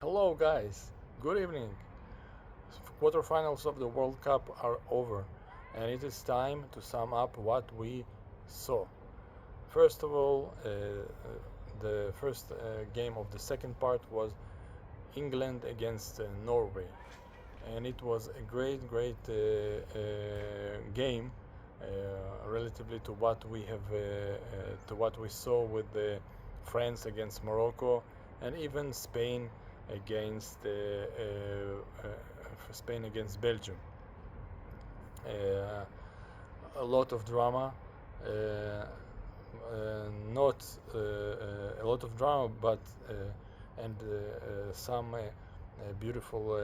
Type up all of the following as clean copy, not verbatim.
Hello guys, good evening. Quarterfinals of the World Cup are over and it is time to sum up what we saw. First of all, the first game of the second part was England against Norway, and it was a great game relatively to what we have to what we saw with France against Morocco and even Spain against Belgium. Uh, a lot of drama, uh, not a lot of drama, but some beautiful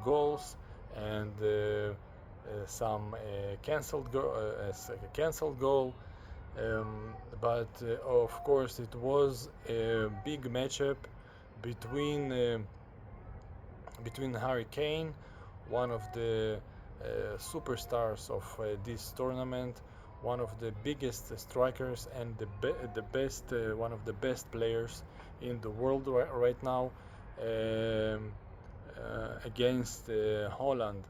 goals and some cancelled goal. But of course, it was a big matchup between between Harry Kane, one of the superstars of this tournament, one of the biggest strikers and the best one of the best players in the world right now, against Holland,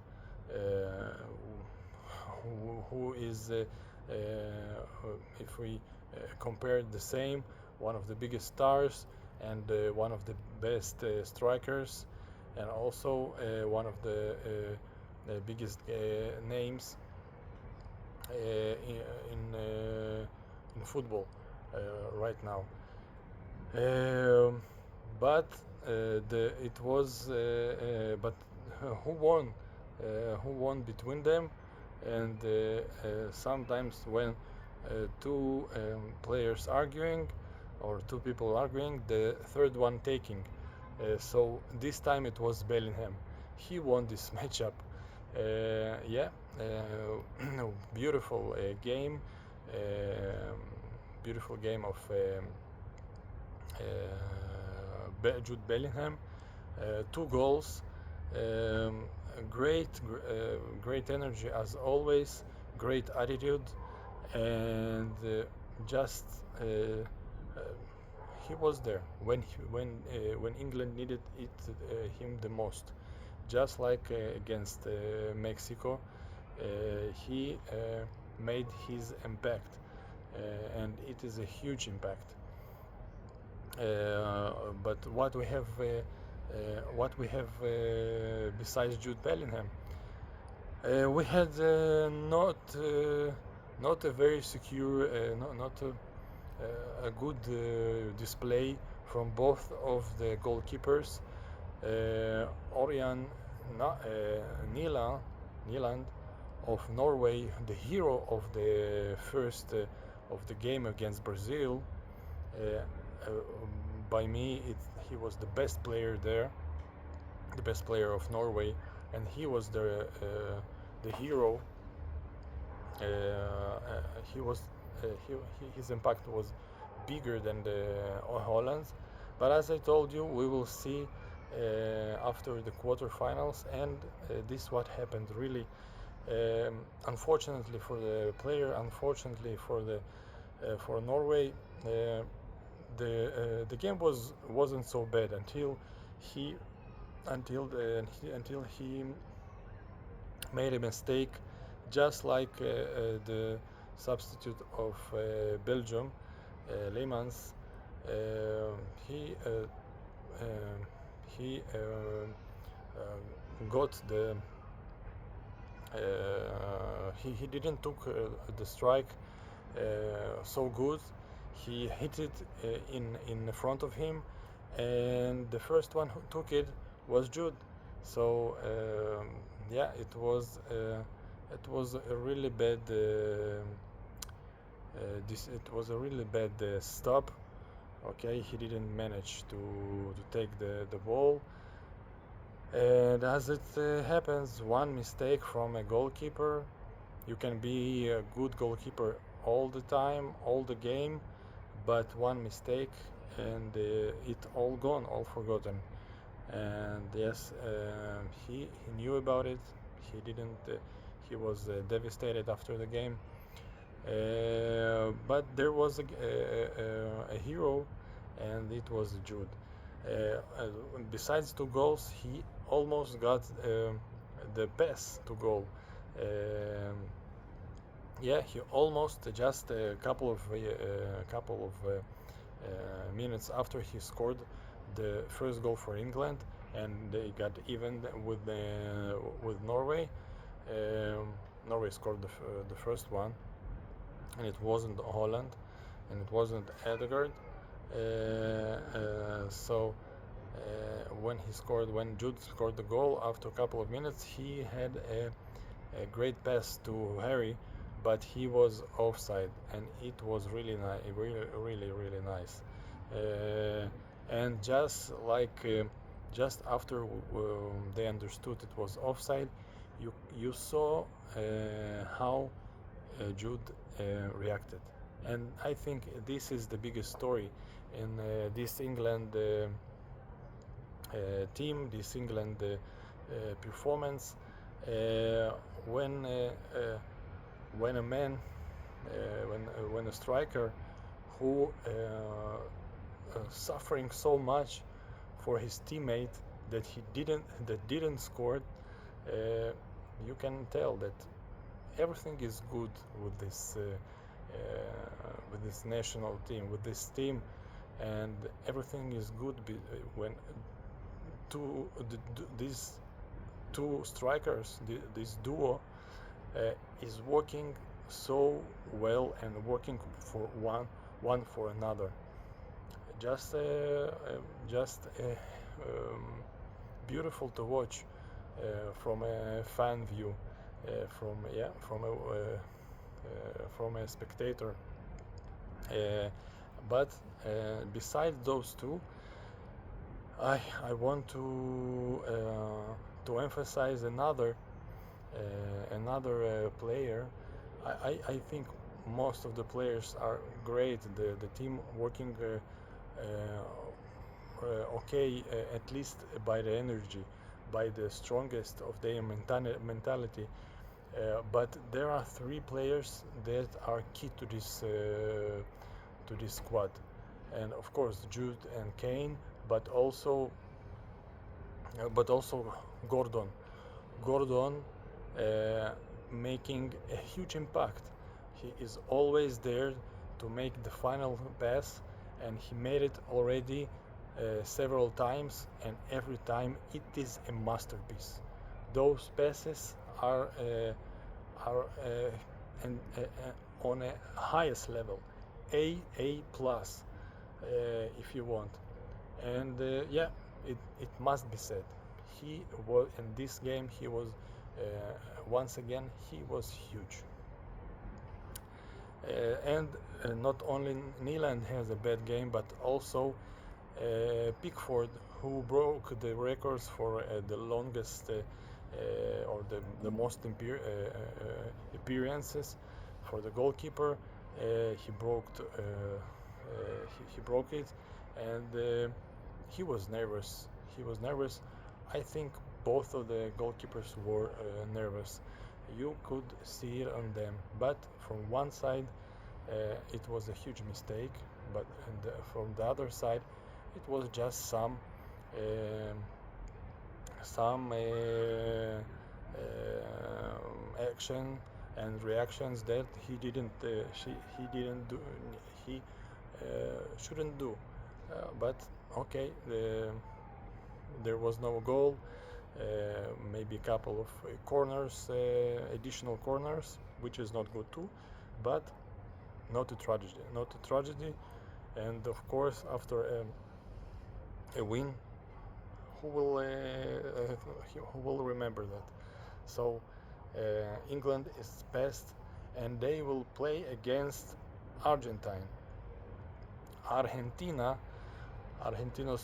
uh, who is, if we compare the same, one of the biggest stars and one of the best strikers, and also one of the biggest names in football right now. Um, but the it was but who won? Who won between them? And sometimes when two players arguing or two people arguing, the third one taking. So this time it was Bellingham. He won this matchup. Yeah, beautiful game. Um Beautiful game of Jude Bellingham. Two goals. Um, great energy as always. Great attitude, and just he was there when England needed him the most. Just like against Mexico, he made his impact, and it is a huge impact. But what we have besides Jude Bellingham, we had not a very secure, not a good display from both of the goalkeepers. Orion Niland, Niland of Norway, the hero of the first of the game against Brazil. By me, he was the best player there, the best player of Norway, and he was the hero. He was his impact was bigger than the Holland's. But as I told you, we will see after the quarterfinals, and this what happened really. Unfortunately for the player, unfortunately for Norway, the game wasn't so bad he until he made a mistake, just like the substitute of Belgium, Leemans. Uh, he uh, uh, he got the he didn't took the strike so good. He hit it in front of him, and the first one who took it was Jude. So yeah, it was a really bad it was a really bad stop. Okay, he didn't manage to take the ball, and as it happens, one mistake from a goalkeeper, you can be a good goalkeeper all the time, all the game, but one mistake and it all gone, all forgotten. And yes, he knew about it. He didn't. He was devastated after the game. But there was a hero, and it was Jude. Besides 2 goals, he almost got the pass to goal. Um, yeah, he almost just a couple of minutes after he scored the first goal for England, and they got even with Norway. Um, Norway scored the first one, and it wasn't Holland, and it wasn't Edegard. So when Jude scored the goal after a couple of minutes, he had a great pass to Harry, but he was offside, and it was really nice, really nice. And just after they understood it was offside, you saw how Jude reacted, and I think this is the biggest story in this England team, this England performance. Uh, when uh, uh, when a man, when a striker who suffering so much for his teammate that didn't score, you can tell that everything is good with this national team, with this team, and everything is good when these two strikers, this duo, is working so well and working for one for another. Just just beautiful to watch from a fan view, from a spectator. Uh, but besides those two, I want to emphasize another player. I think most of the players are great. The team working okay, at least by the energy, by the strongest of their mentality. But there are three players that are key to this squad, and of course Jude and Kane, but also Gordon. Gordon making a huge impact. He is always there to make the final pass, and he made it already several times, and every time it is a masterpiece. Those passes are on a highest level, A plus, if you want. And yeah, it must be said, he was in this game. He was once again he was huge. And not only Nyland has a bad game, but also Pickford, who broke the records for the longest or the most appearances for the goalkeeper. He broke it, and he was nervous. He was nervous. I think both of the goalkeepers were nervous. You could see it on them. But from one side, it was a huge mistake. But from the other side, it was just some action and reactions that he didn't do. He shouldn't do. But okay, there was no goal. Maybe a couple of corners, additional corners, which is not good too, but not a tragedy. Not a tragedy. And of course, after a win, who will remember that? So England is best, and they will play against Argentine. Argentinos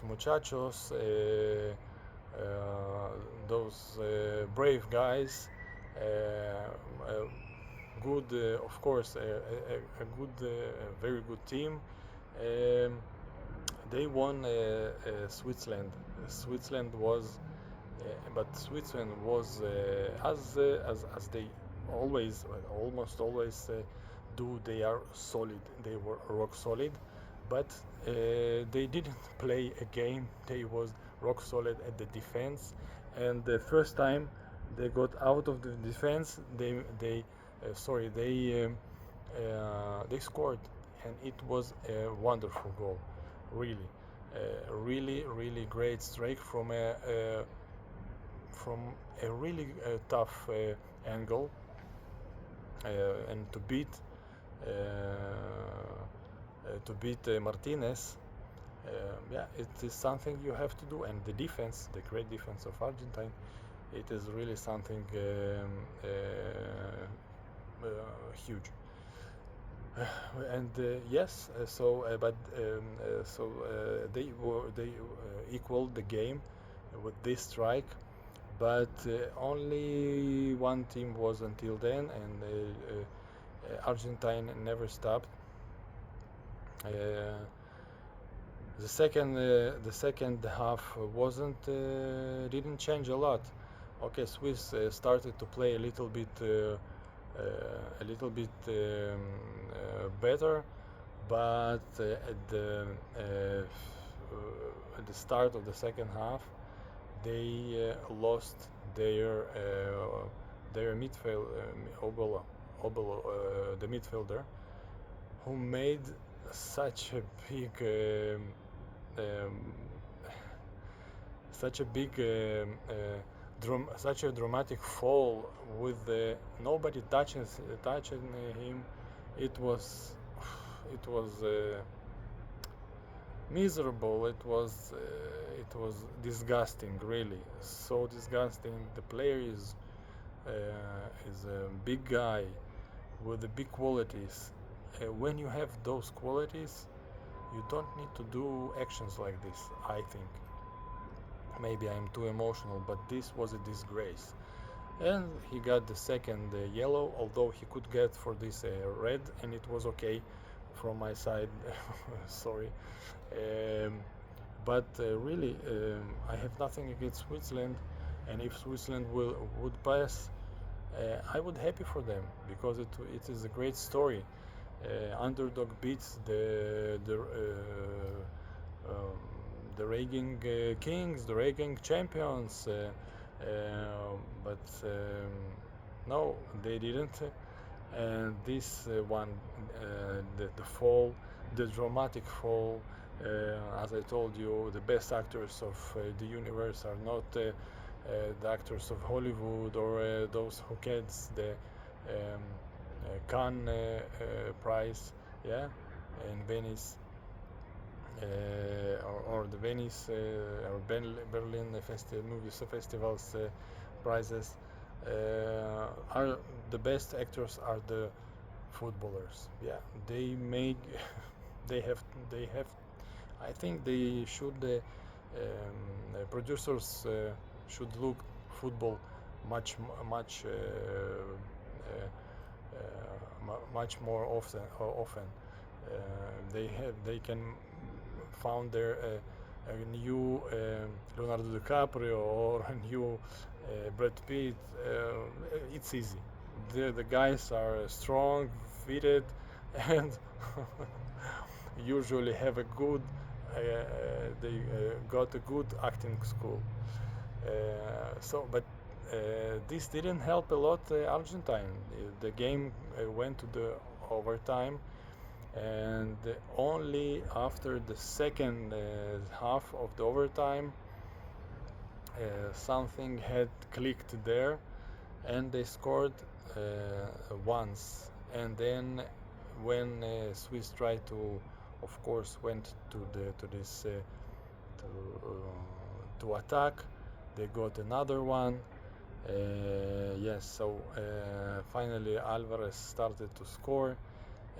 muchachos, those brave guys, good, of course, a good, very good team. Um, they won Switzerland. Switzerland was, but Switzerland was as they almost always do. They are solid. They were rock solid, but they didn't play a game. They was rock solid at the defense, and the first time they got out of the defense, they scored, and it was a wonderful goal, really, really great strike from a really tough angle, and uh, to beat Martinez. Yeah, it is something you have to do, and the defense, the great defense of Argentine, it is really something huge. And yes, they equaled the game with this strike, but only one team was until then, and Argentine never stopped. Uh, the second half didn't change a lot. Okay, Swiss started to play a little bit better, but at the start of the second half, they lost their midfield, the midfielder, who made such a big um, such a big such a dramatic fall with nobody touching him. It was miserable. It was disgusting, really, so disgusting. The player is a big guy with the big qualities. When you have those qualities, you don't need to do actions like this, I think. Maybe I'm too emotional, but this was a disgrace. And he got the second yellow, although he could get for this red, and it was okay from my side. Sorry. Um, but really, I have nothing against Switzerland, and if Switzerland would pass, I would happy for them, because it is a great story. Underdog beats um, the reigning kings, the reigning champions, but no, they didn't. And this one, the fall, the dramatic fall. As I told you, the best actors of the universe are not the actors of Hollywood, or those who gets the Cannes prize, yeah, in Venice, or the Venice or Berlin movie festivals prizes. Are the best actors are the footballers. Yeah, they make they have they have. I think they should producers should look football much much more often. They can found their a new Leonardo DiCaprio, or a new Brad Pitt. It's easy. The guys are strong, fitted, and usually have a good. They got a good acting school. But this didn't help a lot Argentine. The game went to the overtime, and only after the second half of the overtime, something had clicked there, and they scored once. And then, when Swiss tried to, of course, went to to attack, they got another one. Yes, so finally Alvarez started to score,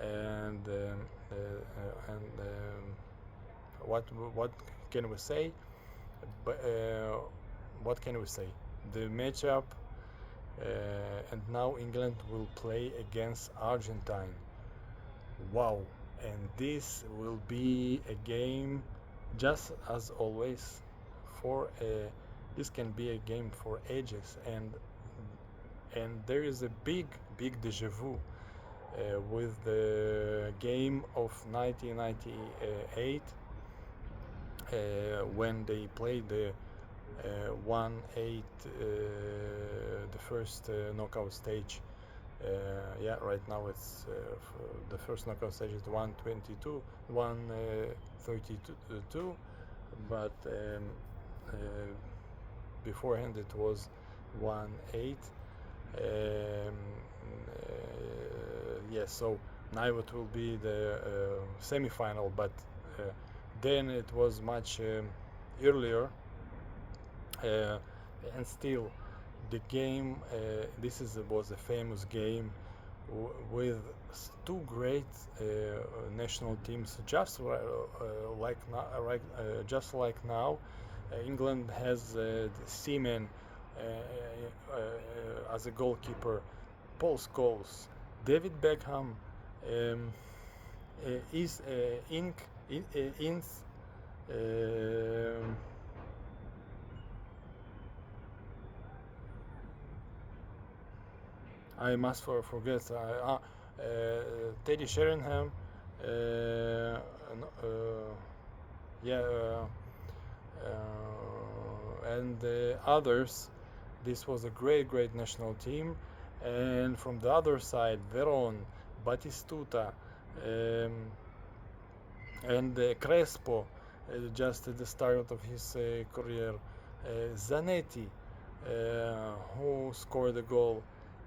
and what can we say? But what can we say? The matchup, and now England will play against Argentine. Wow! And this will be a game, just as always. For this can be a game for ages, and there is a big deja vu. with the game of 1998 when they played the 1-8, the first knockout stage. Yeah, right now it's the first knockout stage is 122, 132, but beforehand it was 1-8. Yes, so now it will be the semi-final, but then it was much earlier, and still the game. This was a famous game with two great national teams, just like now, just like now. England has Seaman as a goalkeeper, Paul Scholes, David Beckham, is Ince. I must forget. Teddy Sheringham. Yeah. And others. This was a great national team. And from the other side, Veron, Batistuta, and Crespo, just at the start of his career, Zanetti, who scored a goal,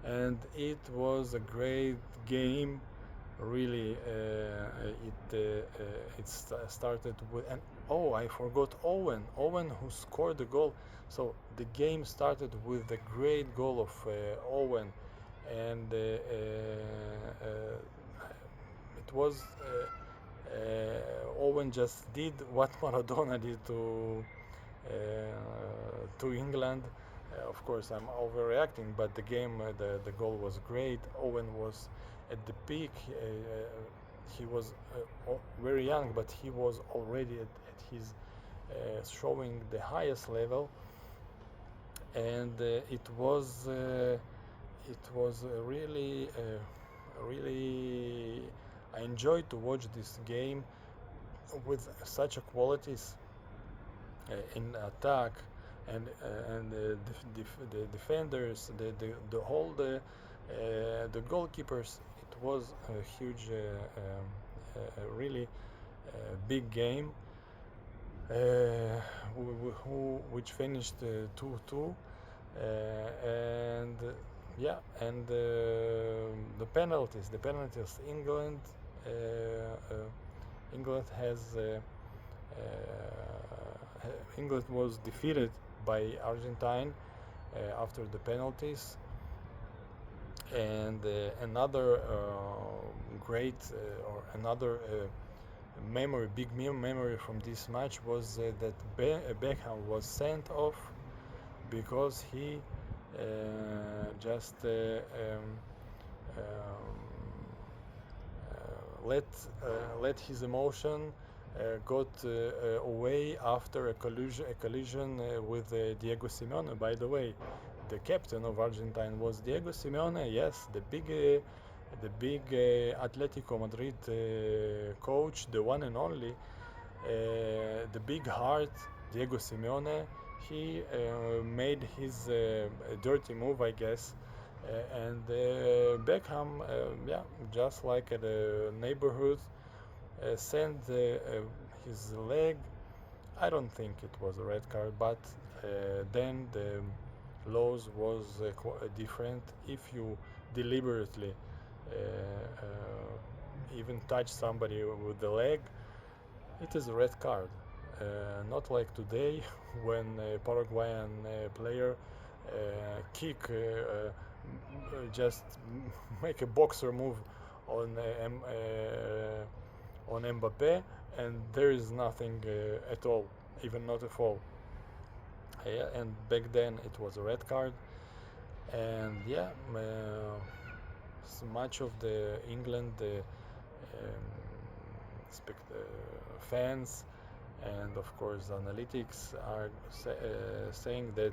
and it was a great game. Really, it started with, and oh, I forgot Owen who scored the goal. So the game started with the great goal of Owen, and it was Owen just did what Maradona did to England. Of course, I'm overreacting, but the game, the goal was great. Owen was at the peak. He was very young, but he was already at his showing the highest level, and it was really really. I enjoyed to watch this game with such a qualities in attack, and the defenders, the whole the goalkeepers. It was a huge, really big game, which finished 2-2, and yeah, and the penalties. England. England has. England was defeated by Argentina after the penalties, and another great or another big memory from this match was that Beckham was sent off because he just let his emotion got away after a collision with Diego Simeone. By the way, the captain of Argentina was Diego Simeone. Yes, the big Atletico Madrid coach, the one and only, the big heart, Diego Simeone. He made his dirty move, I guess. And Beckham, yeah, just like at the neighborhood, sent his leg. I don't think it was a red card, but then the laws was different. If you deliberately even touch somebody with the leg, it is a red card. Not like today when a Paraguayan player kick, just make a boxer move on Mbappe, and there is nothing at all, even not a foul. Yeah, and back then it was a red card, and yeah, so much of the England fans and of course analytics are saying that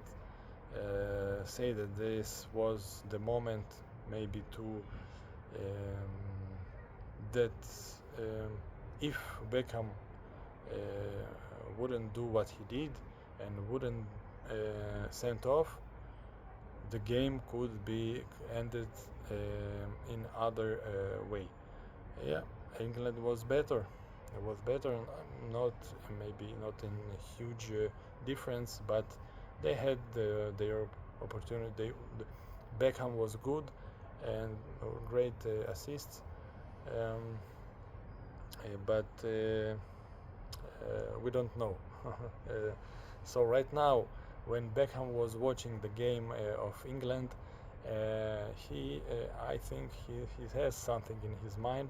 say that this was the moment maybe to that if Beckham wouldn't do what he did and wouldn't send off, the game could be ended in other way. Yeah, England was better. It was better, not maybe not in a huge difference, but they had their opportunity. Beckham was good and great assists, um, but we don't know. So right now, when Beckham was watching the game of England, I think he has something in his mind,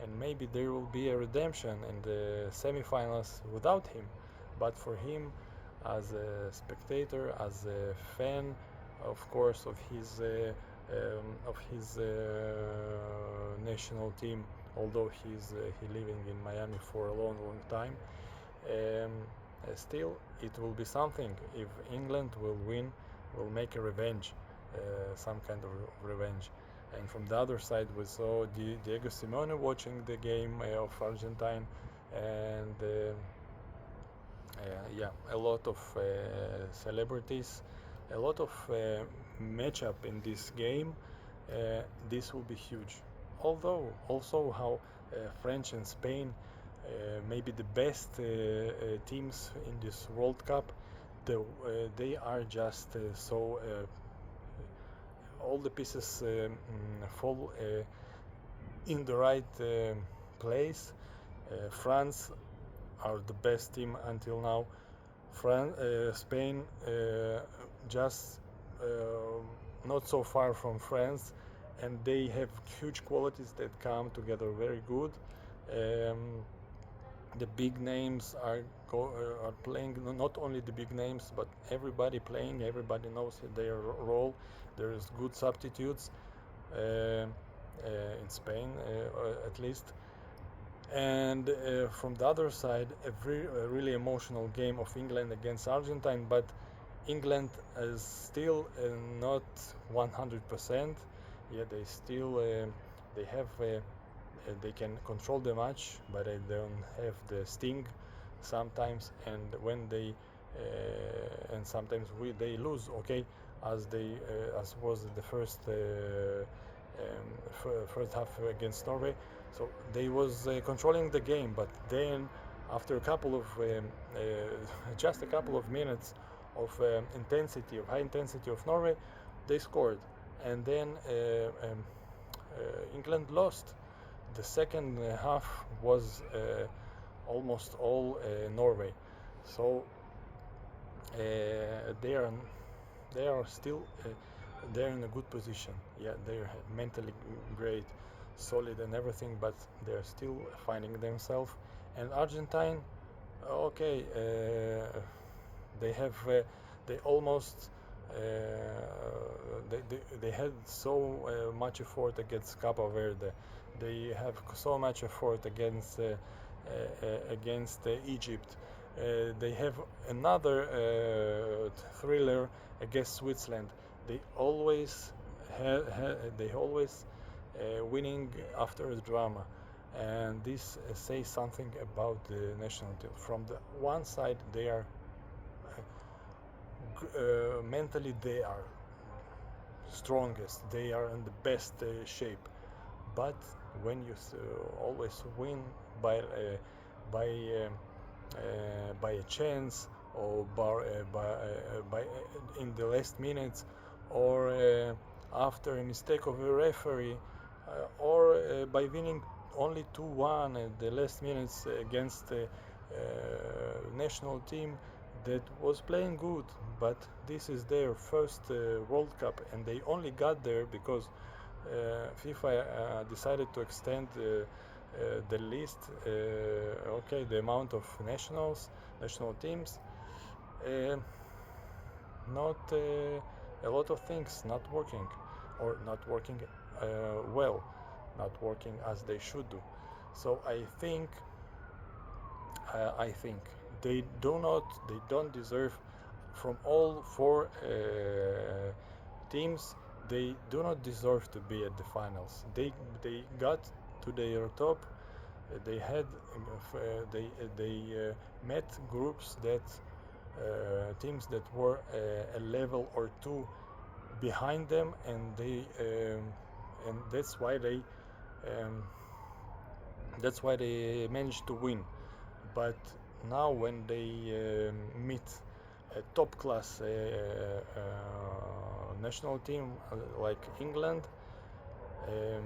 and maybe there will be a redemption in the semifinals without him. But for him, as a spectator, as a fan, of course, of his national team, although he living in Miami for a long time. Um, Still, it will be something if England will win, will make a revenge, some kind of revenge. And from the other side, we saw Diego Simeone watching the game of Argentine, and yeah, a lot of celebrities, a lot of matchup in this game. This will be huge. Although also how French and Spain, maybe the best teams in this World Cup, they are just all the pieces fall in the right place. France are the best team until now. Spain just not so far from France, and they have huge qualities that come together very good. Um, the big names are playing, not only the big names, but everybody playing. Everybody knows their role. There is good substitutes in Spain, at least. And from the other side, a really emotional game of England against Argentine, but England is still not 100%. Yeah, they have they can control the match, but they don't have the sting sometimes. And when and sometimes they lose. Okay, as was the first half against Norway. So they was controlling the game, but then after a couple of just a couple of minutes of high intensity of Norway, they scored, and then England lost. The second half was almost all Norway, so they are still they're in a good position. Yeah, they're mentally great, solid, and everything, but they're still finding themselves. And Argentine, okay, they have they almost they had so much effort against Cabo Verde. They have so much effort against Egypt. They have another thriller against Switzerland. They always they always winning after the drama, and this says something about the national team. From the one side, they are mentally they are strongest. They are in the best shape, but when you always win by uh, by um, by a chance or by in the last minutes or after a mistake of a referee or by winning only 2-1 at the last minutes against the national team that was playing good, but this is their first World Cup, and they only got there because FIFA decided to extend the list, okay, the amount of national teams. Uh, not A lot of things not working, or not working well, not working as they should do. So I think they don't deserve from all four teams. They do not deserve to be at the finals. They got to their top, they had they met groups that teams that were a level or two behind them, and um, that's why they managed to win. But now when they meet a top class national team like England, um,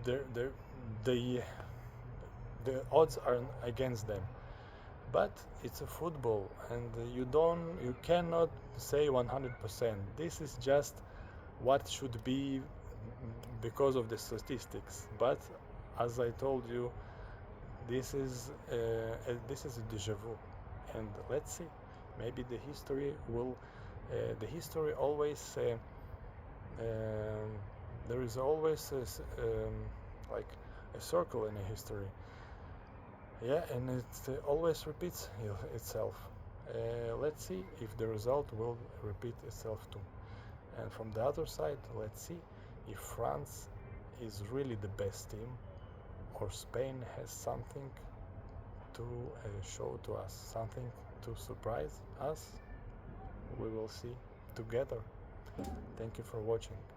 they're, they the odds are against them. But it's a football, and you cannot say 100%. This is just what should be because of the statistics. But as I told you, this is a déjà vu, and let's see. Maybe the history always there is always like a circle in a history. Yeah, and it always repeats itself. Let's see if the result will repeat itself too. And from the other side, let's see if France is really the best team, or Spain has something to show to us, something to surprise us. We will see together. Thank you for watching.